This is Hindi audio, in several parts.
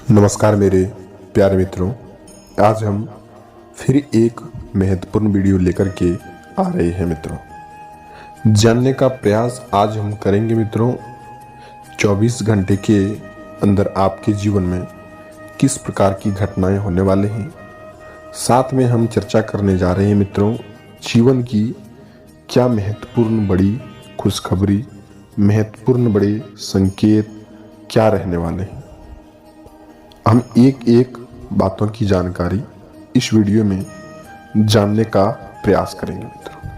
नमस्कार मेरे प्यारे मित्रों, आज हम फिर एक महत्वपूर्ण वीडियो लेकर के आ रहे हैं मित्रों। जानने का प्रयास आज हम करेंगे मित्रों 24 घंटे के अंदर आपके जीवन में किस प्रकार की घटनाएं होने वाले हैं। साथ में हम चर्चा करने जा रहे हैं मित्रों जीवन की क्या महत्वपूर्ण बड़ी खुशखबरी, महत्वपूर्ण बड़े संकेत क्या रहने वाले हैं। हम एक एक बातों की जानकारी इस वीडियो में जानने का प्रयास करेंगे मित्रों।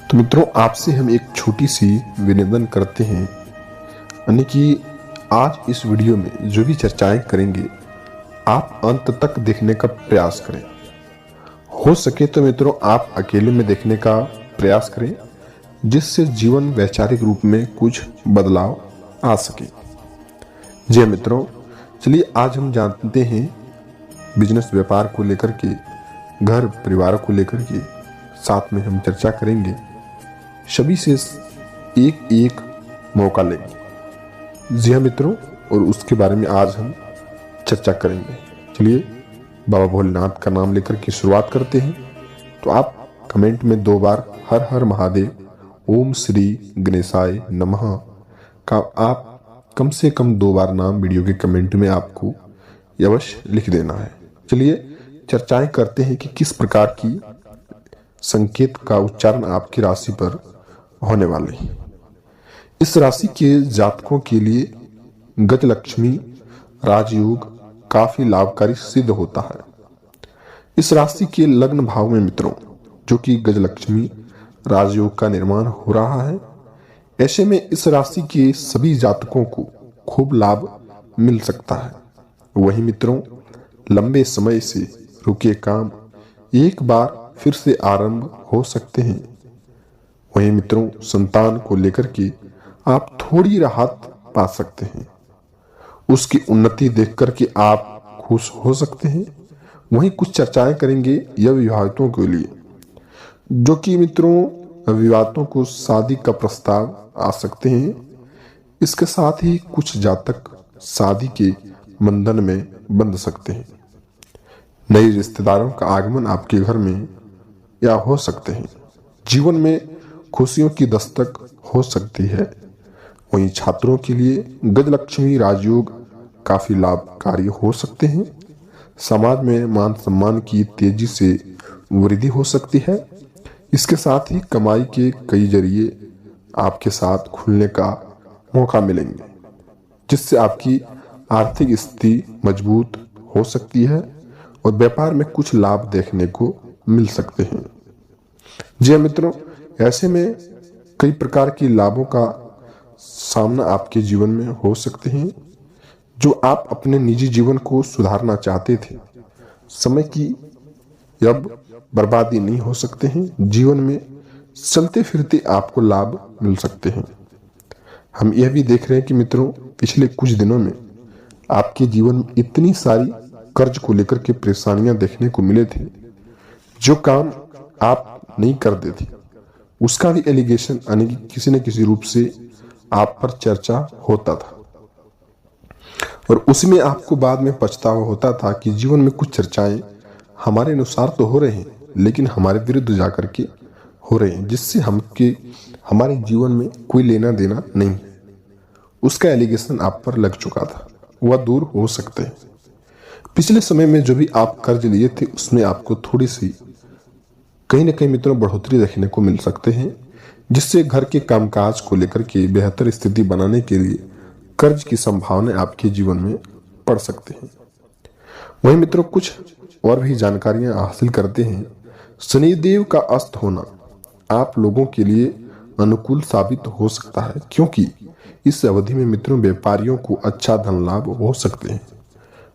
तो मित्रों, आपसे हम एक छोटी सी विनिवेदन करते हैं, यानी कि आज इस वीडियो में जो भी चर्चाएं करेंगे आप अंत तक देखने का प्रयास करें। हो सके तो मित्रों आप अकेले में देखने का प्रयास करें, जिससे जीवन वैचारिक रूप में कुछ बदलाव आ सके। जी मित्रों, चलिए आज हम जानते हैं बिजनेस व्यापार को लेकर के, घर परिवार को लेकर के, साथ में हम चर्चा करेंगे, सभी से एक एक मौका लेंगे। जी हाँ मित्रों, और उसके बारे में आज हम चर्चा करेंगे। चलिए बाबा भोलेनाथ का नाम लेकर के शुरुआत करते हैं। तो आप कमेंट में 2 बार हर हर महादेव, ओम श्री गणेशाय नमः का आप कम से कम 2 बार नाम वीडियो के कमेंट में आपको अवश्य लिख देना है। चलिए चर्चाएं करते हैं कि किस प्रकार की संकेत का उच्चारण आपकी राशि पर होने वाले हैं। इस राशि के जातकों के लिए गजलक्ष्मी राजयोग काफी लाभकारी सिद्ध होता है। इस राशि के लग्न भाव में मित्रों जो कि गजलक्ष्मी राजयोग का निर्माण हो रहा है, ऐसे में इस राशि के सभी जातकों को खूब लाभ मिल सकता है। वही मित्रों लंबे समय से रुके काम एक बार फिर से आरंभ हो सकते हैं। वही मित्रों संतान को लेकर के आप थोड़ी राहत पा सकते हैं, उसकी उन्नति देख कर के आप खुश हो सकते हैं। वहीं कुछ चर्चाएं करेंगे यह विवाहितों के लिए, जो कि मित्रों विवाहितों को शादी का प्रस्ताव आ सकते हैं। इसके साथ ही कुछ जातक शादी के बंधन में बंध सकते हैं। नए रिश्तेदारों का आगमन आपके घर में या हो सकते हैं। जीवन में खुशियों की दस्तक हो सकती है। वहीं छात्रों के लिए गजलक्ष्मी राजयोग काफी लाभकारी हो सकते हैं। समाज में मान सम्मान की तेजी से वृद्धि हो सकती है। इसके साथ ही कमाई के कई जरिए आपके साथ खुलने का मौका मिलेंगे, जिससे आपकी आर्थिक स्थिति मजबूत हो सकती है और व्यापार में कुछ लाभ देखने को मिल सकते हैं। जी मित्रों, ऐसे में कई प्रकार की लाभों का सामना आपके जीवन में हो सकते हैं। जो आप अपने निजी जीवन को सुधारना चाहते थे, समय की अब बर्बादी नहीं हो सकते हैं। जीवन में चलते फिरते आपको लाभ मिल सकते हैं। हम यह भी देख रहे हैं कि मित्रों पिछले कुछ दिनों में आपके जीवन में इतनी सारी कर्ज को लेकर के परेशानियां देखने को मिले थे। जो काम आप नहीं करते थे उसका भी एलिगेशन यानी कि किसी न किसी रूप से आप पर चर्चा होता था, और उसमें आपको बाद में पछतावा होता था कि जीवन में कुछ चर्चाएं हमारे अनुसार तो हो रहे हैं लेकिन हमारे विरुद्ध जाकर के हो रहे हैं, जिससे हमारे जीवन में कोई लेना देना नहीं है। उसका एलिगेशन आप पर लग चुका था, वह दूर हो सकते हैं। पिछले समय में जो भी आप कर्ज लिए थे उसमें आपको थोड़ी सी कहीं न कहीं मित्रों बढ़ोतरी देखने को मिल सकते हैं, जिससे घर के कामकाज को लेकर के बेहतर स्थिति बनाने के लिए कर्ज की संभावना आपके जीवन में पड़ सकते हैं। वहीं मित्रों कुछ और भी जानकारियां हासिल करते हैं। शनिदेव का अस्त होना आप लोगों के लिए अनुकूल साबित हो सकता है, क्योंकि इस अवधि में मित्रों व्यापारियों को अच्छा धन लाभ हो सकते हैं।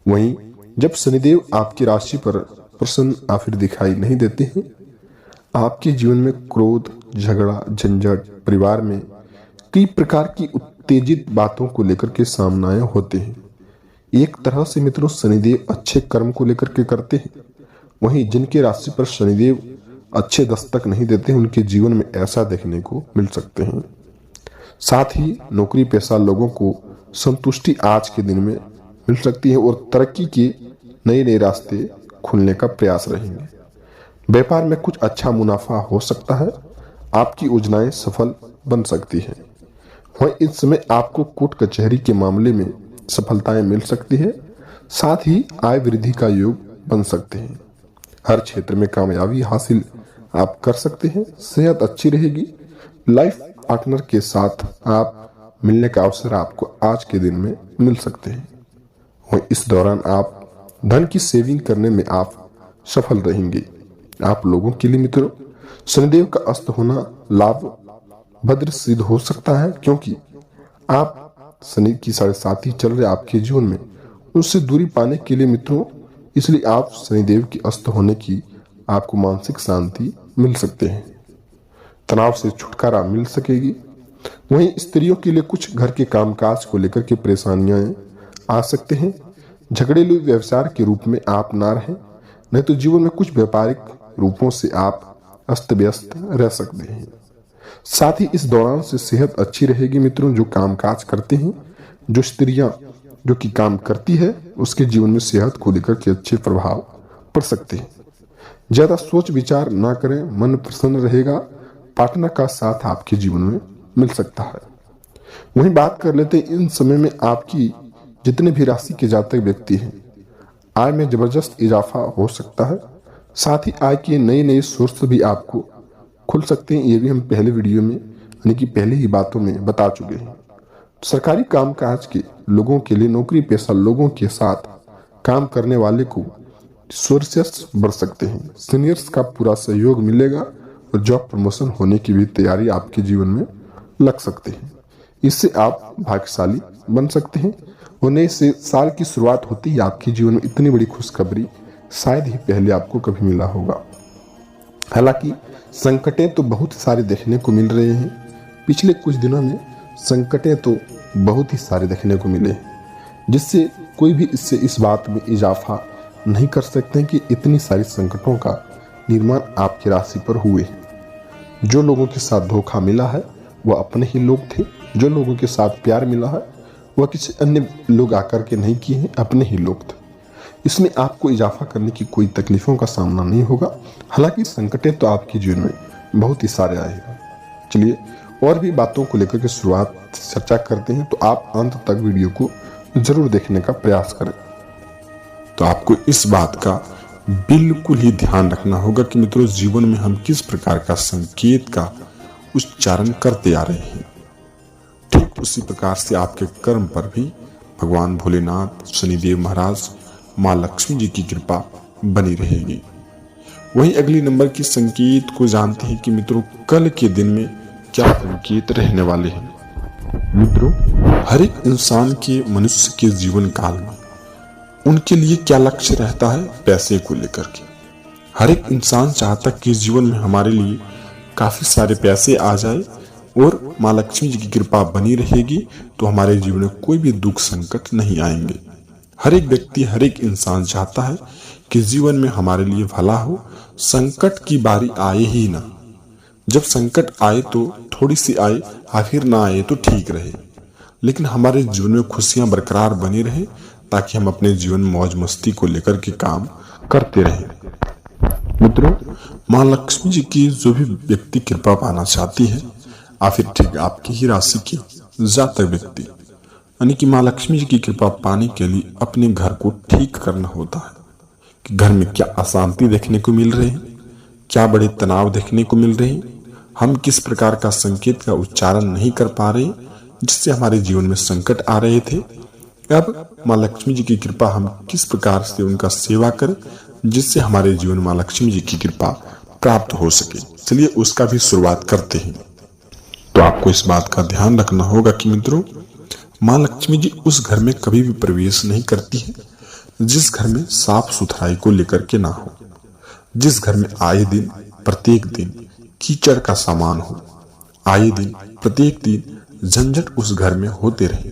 वहीं जब शनिदेव आपकी राशि पर प्रसन्न या फिर दिखाई नहीं देते हैं, आपके जीवन में क्रोध, झगड़ा, झंझट, परिवार में कई प्रकार की उत्तेजित बातों को लेकर के सामने होते हैं। एक तरह से मित्रों शनिदेव अच्छे कर्म को लेकर के करते हैं। वहीं जिनके राशि पर शनिदेव अच्छे दस्तक नहीं देते हैं उनके जीवन में ऐसा देखने को मिल सकते हैं। साथ ही नौकरी पेशा लोगों को संतुष्टि आज के दिन में मिल सकती है और तरक्की के नए नए रास्ते खुलने का प्रयास रहेंगे। व्यापार में कुछ अच्छा मुनाफा हो सकता है, आपकी योजनाएं सफल बन सकती हैं। वहीं इस समय आपको कोर्ट कचहरी के मामले में सफलताएं मिल सकती है, साथ ही आय वृद्धि का योग बन सकते हैं। हर क्षेत्र में कामयाबी हासिल आप कर सकते हैं। सेहत अच्छी रहेगी। लाइफ पार्टनर के साथ आप मिलने का अवसर आपको आज के दिन में मिल सकते हैं। वहीं इस दौरान आप धन की सेविंग करने में आप सफल रहेंगे। आप लोगों के लिए मित्रों शनिदेव का अस्त होना लाभ भद्र सिद्ध हो सकता है, क्योंकि आप शनि की 7.5 चल रहे आपके जीवन में, उससे दूरी पाने के लिए मित्रों, इसलिए आप शनिदेव के अस्त होने की आपको मानसिक शांति मिल सकते हैं। तनाव से छुटकारा मिल सकेगी। वहीं स्त्रियों के लिए कुछ घर के कामकाज को लेकर के परेशानियां आ सकते हैं। झगड़ेलू व्यवसाय के रूप में आप ना रहें, नहीं तो जीवन में कुछ व्यापारिक रूपों से आप अस्त व्यस्त रह सकते हैं। साथ ही इस दौरान से सेहत अच्छी रहेगी मित्रों। जो कामकाज करते हैं, जो स्त्रियां जो कि काम करती है, उसके जीवन में सेहत को लेकर के अच्छे प्रभाव पड़ सकते हैं। ज्यादा सोच विचार ना करें, मन प्रसन्न रहेगा। पार्टनर का साथ आपके जीवन में मिल सकता है। वहीं बात कर लेते हैं इन समय में आपकी जितने भी राशि के जातक व्यक्ति हैं, आय में जबरदस्त इजाफा हो सकता है। साथ ही आय के नए नए सोर्स भी आपको खुल सकते हैं। ये भी हम पहले वीडियो में यानी कि पहले ही बातों में बता चुके हैं। सरकारी कामकाज के लोगों के लिए, नौकरी पेशा लोगों के साथ काम करने वाले को सोर्सेस बढ़ सकते हैं। सीनियर्स का पूरा सहयोग मिलेगा और जॉब प्रमोशन होने की भी तैयारी आपके जीवन में लग सकते हैं। इससे आप भाग्यशाली बन सकते हैं और नए से साल की शुरुआत होती ही आपके जीवन में इतनी बड़ी खुशखबरी शायद ही पहले आपको कभी मिला होगा। हालांकि संकटें तो बहुत सारे देखने को मिल रहे हैं। पिछले कुछ दिनों में संकटें तो बहुत ही सारे देखने को मिले हैं, जिससे कोई भी इससे इस बात में इजाफा नहीं कर सकते कि इतनी सारी संकटों का निर्माण आपकी राशि पर हुए हैं। जो लोगों के साथ धोखा मिला है वह अपने ही लोग थे। जो लोगों के साथ प्यार मिला है वह किसी अन्य लोग आकर के नहीं किए हैं, अपने ही लोग थे। इसमें आपको इजाफा करने की कोई तकलीफों का सामना नहीं होगा। हालांकि संकटें तो आपके जीवन में बहुत ही सारे आएगा। चलिए और भी बातों को लेकर के शुरुआत चर्चा करते हैं, तो आप अंत तक वीडियो को जरूर देखने का प्रयास करें। तो आपको इस बात का बिल्कुल ही ध्यान रखना होगा कि मित्रों जीवन में हम किस प्रकार का संकेत का उच्चारण करते आ रहे हैं, ठीक उसी प्रकार से आपके कर्म पर भी भगवान भोलेनाथ, शनिदेव महाराज, माँ लक्ष्मी जी की कृपा बनी रहेगी। वहीं अगली नंबर की संकेत को जानते हैं कि मित्रों कल के दिन में क्या संकेत रहने वाले हैं। मित्रों हर एक इंसान के, मनुष्य के जीवन काल में उनके लिए क्या लक्ष्य रहता है पैसे को लेकर के। हर एक इंसान चाहता कि जीवन में हमारे लिए काफी सारे पैसे आ जाए और माँ लक्ष्मी जी की कृपा बनी रहेगी तो हमारे जीवन में कोई भी दुख संकट नहीं आएंगे। हर एक व्यक्ति, हर एक इंसान चाहता है कि जीवन में हमारे लिए भला हो, संकट की बारी आए ही ना। जब संकट आए तो थोड़ी सी आए, फिर ना आए तो ठीक रहे, लेकिन हमारे जीवन में खुशियां बरकरार बनी रहे ताकि हम अपने जीवन में मौज मस्ती को लेकर के काम करते रहें। मित्रों माँ लक्ष्मी जी की जो भी व्यक्ति कृपा पाना चाहती है, फिर ठीक आपकी ही राशि के जातक व्यक्ति, यानी कि माँ लक्ष्मी जी की कृपा पाने के लिए अपने घर को ठीक करना होता है कि घर में क्या अशांति देखने को मिल रहे हैं, क्या बड़े तनाव देखने को मिल रहे हैं, हम किस प्रकार का संकेत का उच्चारण नहीं कर पा रहे जिससे हमारे जीवन में संकट आ रहे थे। अब माँ लक्ष्मी जी की कृपा हम किस प्रकार से उनका सेवा करें जिससे हमारे जीवन में माँ लक्ष्मी जी की कृपा प्राप्त हो सके। चलिए उसका भी शुरुआत करते हैं। तो आपको इस बात का ध्यान रखना होगा कि मित्रों माँ लक्ष्मी जी उस घर में कभी भी प्रवेश नहीं करती है जिस घर में साफ सुथराई को लेकर के ना हो, जिस घर में आए दिन प्रत्येक दिन कीचड़ का सामान हो, आए दिन प्रत्येक दिन झंझट उस घर में होते रहे,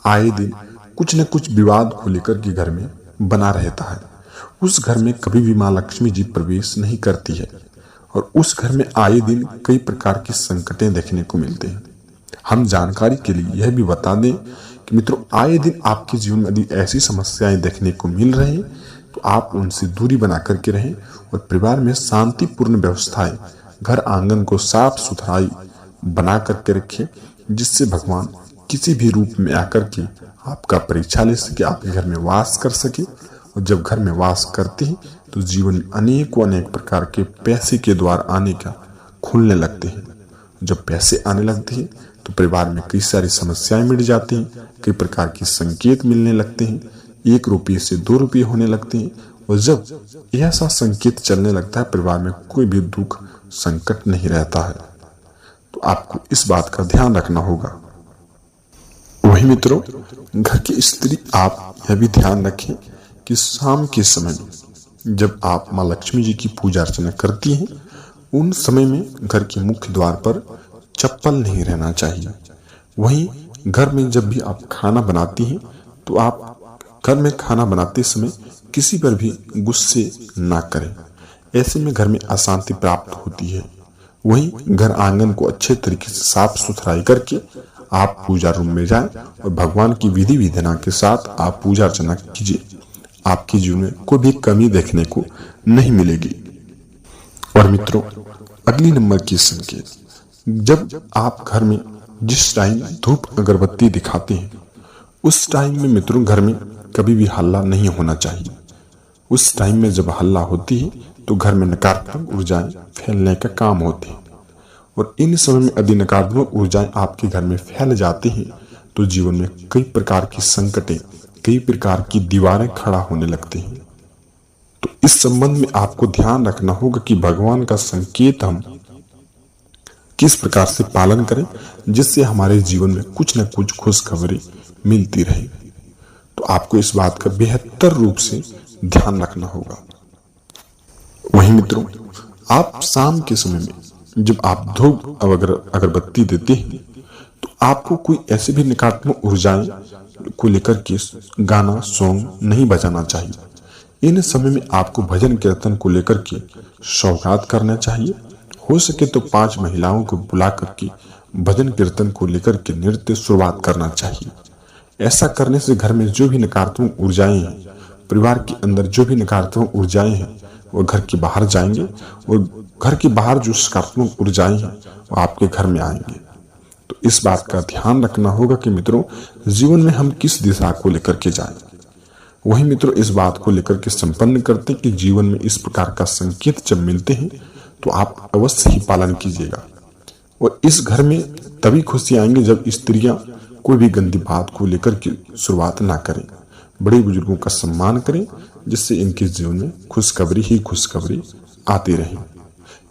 आए दिन कुछ न कुछ विवाद को लेकर के घर में बना रहता है, उस घर में कभी भी माँ लक्ष्मी जी प्रवेश नहीं करती है और उस घर में आए दिन कई प्रकार की संकटें देखने को मिलते हैं। हम जानकारी के लिए यह भी बता दें कि मित्रों आए दिन आपके जीवन में यदि ऐसी समस्याएं देखने को मिल रही तो आप उनसे दूरी बना करके रहें और परिवार में शांतिपूर्ण व्यवस्थाएं, घर आंगन को साफ सुथराई बना करके रखें, जिससे भगवान किसी भी रूप में आकर के आपका परीक्षा ले सके, आपके घर में वास कर सके। और जब घर में वास करते हैं तो जीवन में अनेक प्रकार के पैसे के द्वार आने का खुलने लगते हैं। जब पैसे आने लगते हैं तो परिवार में कई सारी समस्याएं मिट जाती हैं, कई प्रकार के संकेत मिलने लगते हैं, 1 रुपये से 2 रुपये होने लगते हैं। और जब ऐसा संकेत चलने लगता है, परिवार में कोई भी दुख संकट नहीं रहता है। तो आपको इस बात का ध्यान रखना होगा। वही मित्रों, घर की स्त्री आप यह भी ध्यान रखें कि शाम के समय में जब आप माँ लक्ष्मी जी की पूजा अर्चना करती हैं, उन समय में घर के मुख्य द्वार पर चप्पल नहीं रहना चाहिए। वहीं घर में जब भी आप खाना बनाती हैं तो आप घर में खाना बनाते समय किसी पर भी गुस्से ना करें, ऐसे में घर में अशांति प्राप्त होती है। वहीं घर आंगन को अच्छे तरीके से साफ सुथराई करके आप पूजा रूम में जाएं और भगवान की विधि विधान के साथ आप पूजा अर्चना कीजिए। आपके जीवन में कोई भी कमी देखने को नहीं मिलेगी। और मित्रों, अगली नंबर की संकेत, जब आप घर में जिस टाइम धूप अगरबत्ती दिखाते हैं उस टाइम में मित्रों घर में कभी भी हल्ला नहीं होना चाहिए। उस टाइम में जब हल्ला होती है तो घर में नकारात्मक ऊर्जाएं फैलने का काम होते हैं। और इन समय में यदि नकारात्मक ऊर्जाएं आपके घर में फैल जाती हैं तो जीवन में कई प्रकार की संकटें, कई प्रकार की दीवारें खड़ा होने लगती हैं। तो इस संबंध में आपको ध्यान रखना होगा कि भगवान का संकेत हम किस प्रकार से पालन करें, जिससे हमारे जीवन में कुछ न कुछ खुशखबरी मिलती रहे। तो आपको इस बात का बेहतर रूप से ध्यान रखना होगा। वहीं मित्रों, आप शाम के समय में जब आप धूप अगरबत्ती देते हैं तो आपको कोई ऐसे भी नकारात्मक ऊर्जाएं को लेकर के गाना सॉन्ग नहीं बजाना चाहिए। इन समय में आपको भजन कीर्तन को लेकर के सौगात करना चाहिए। हो सके तो 5 महिलाओं को बुला करके भजन कीर्तन को लेकर के नृत्य शुरुआत करना चाहिए। ऐसा करने से घर में जो भी नकारात्मक ऊर्जाएं हैं, परिवार के अंदर जो भी नकारात्मक ऊर्जाएं हैं, वो घर के बाहर जाएंगे और घर के बाहर जो सकारात्मक ऊर्जाएं हैं वो आपके घर में आएंगे। तो इस बात का ध्यान रखना होगा कि मित्रों जीवन में हम किस दिशा को लेकर के जाएं। वही मित्रों इस बात को लेकर के संपन्न करते हैं कि जीवन में इस प्रकार का संकेत जब मिलते हैं तो आप अवश्य ही पालन कीजिएगा। और इस घर में तभी खुशी आएंगे जब स्त्रियां कोई भी गंदी बात को लेकर के शुरुआत ना करें, बड़े बुजुर्गों का सम्मान करें, जिससे इनके जीवन में खुशखबरी ही खुशखबरी आती रहे।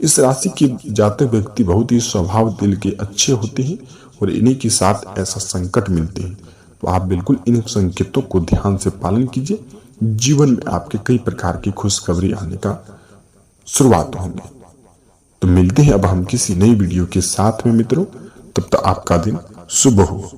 इस राशि के जातक व्यक्ति बहुत ही स्वभाव दिल के अच्छे होते हैं और इन्हीं के साथ ऐसा संकट मिलते हैं। तो आप बिल्कुल इन संकेतों को ध्यान से पालन कीजिए, जीवन में आपके कई प्रकार की खुशखबरी आने का शुरुआत होंगे। तो मिलते हैं अब हम किसी नई वीडियो के साथ में मित्रों, तब तक आपका दिन शुभ हो।